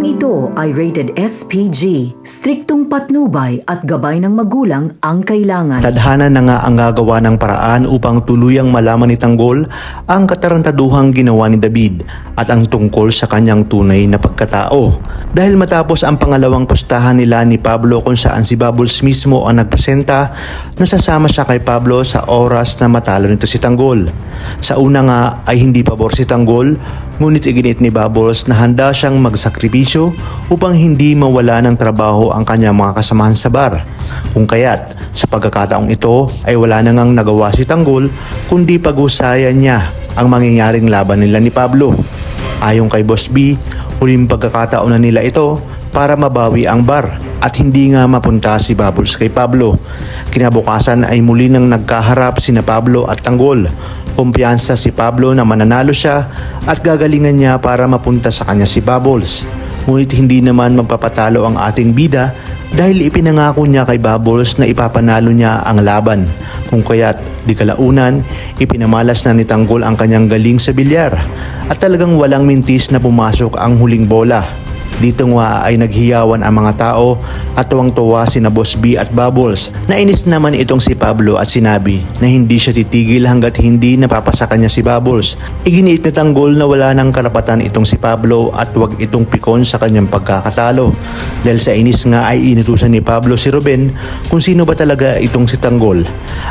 Programang ito ay rated SPG, striktong patnubay at gabay ng magulang ang kailangan. Tadhana na nga ang gagawa ng paraan upang tuluyang malaman ni Tanggol ang katarantaduhang ginawa ni David at ang tungkol sa kanyang tunay na pagkatao. Dahil matapos ang pangalawang pustahan nila ni Pablo kung saan si Bubbles mismo ang nagpresenta, nasasama siya kay Pablo sa oras na matalo nito si Tanggol. Sa una nga ay hindi pabor si Tanggol, ngunit iginit ni Bubbles na handa siyang magsakripisyo upang hindi mawala ng trabaho ang kanyang mga kasamahan sa bar. Kung kaya't sa pagkakataong ito ay wala na ngang nagawa si Tanggol kundi pag-usayan niya ang mangyayaring laban nila ni Pablo. Ayon kay Boss B, huling pagkakataon na nila ito para mabawi ang bar at hindi nga mapunta si Bubbles kay Pablo. Kinabukasan ay muli nang nagkaharap sina Pablo at Tanggol. Kumpiyansa si Pablo na mananalo siya at gagalingan niya para mapunta sa kanya si Bubbles. Ngunit hindi naman magpapatalo ang ating bida dahil ipinangako niya kay Bubbles na ipapanalo niya ang laban. Kung kaya't di kalaunan, ipinamalas na ni Tanggol ang kanyang galing sa bilyar at talagang walang mintis na pumasok ang huling bola. Dito nga ay naghiyawan ang mga tao at tuwang-tuwa sina Boss B at Bubbles. Nainis naman itong si Pablo at sinabi na hindi siya titigil hanggat hindi napapasa kanya si Bubbles. Iginiit ni Tanggol na wala ng karapatan itong si Pablo at huwag itong pikon sa kanyang pagkakatalo. Dahil sa inis nga ay inutusan ni Pablo si Ruben kung sino ba talaga itong si Tanggol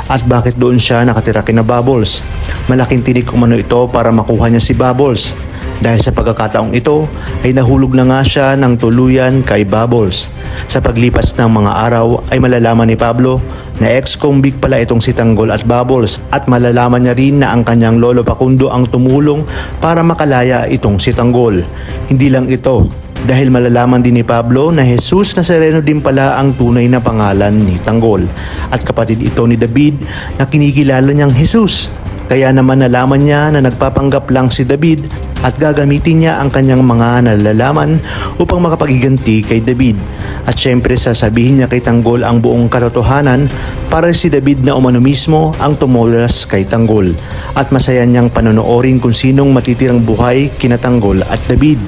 at bakit doon siya nakatira kina Bubbles. Malaking tinik umano ito para makuha niya si Bubbles. Dahil sa pagkakataong ito ay nahulog na nga siya ng tuluyan kay Bubbles. Sa paglipas ng mga araw ay malalaman ni Pablo na ex-convict pala itong si Tanggol at Bubbles at malalaman niya rin na ang kanyang lolo Pakundo ang tumulong para makalaya itong si Tanggol. Hindi lang ito, dahil malalaman din ni Pablo na Jesus Nazareno din pala ang tunay na pangalan ni Tanggol at kapatid ito ni David na kinikilala niyang Jesus. Kaya naman nalaman niya na nagpapanggap lang si David at gagamitin niya ang kanyang mga nalalaman upang makapaghiganti kay David. At syempre sasabihin niya kay Tanggol ang buong katotohanan para si David na umano mismo ang tumulas kay Tanggol. At masaya niyang panonoorin kung sinong matitirang buhay kina Tanggol at David.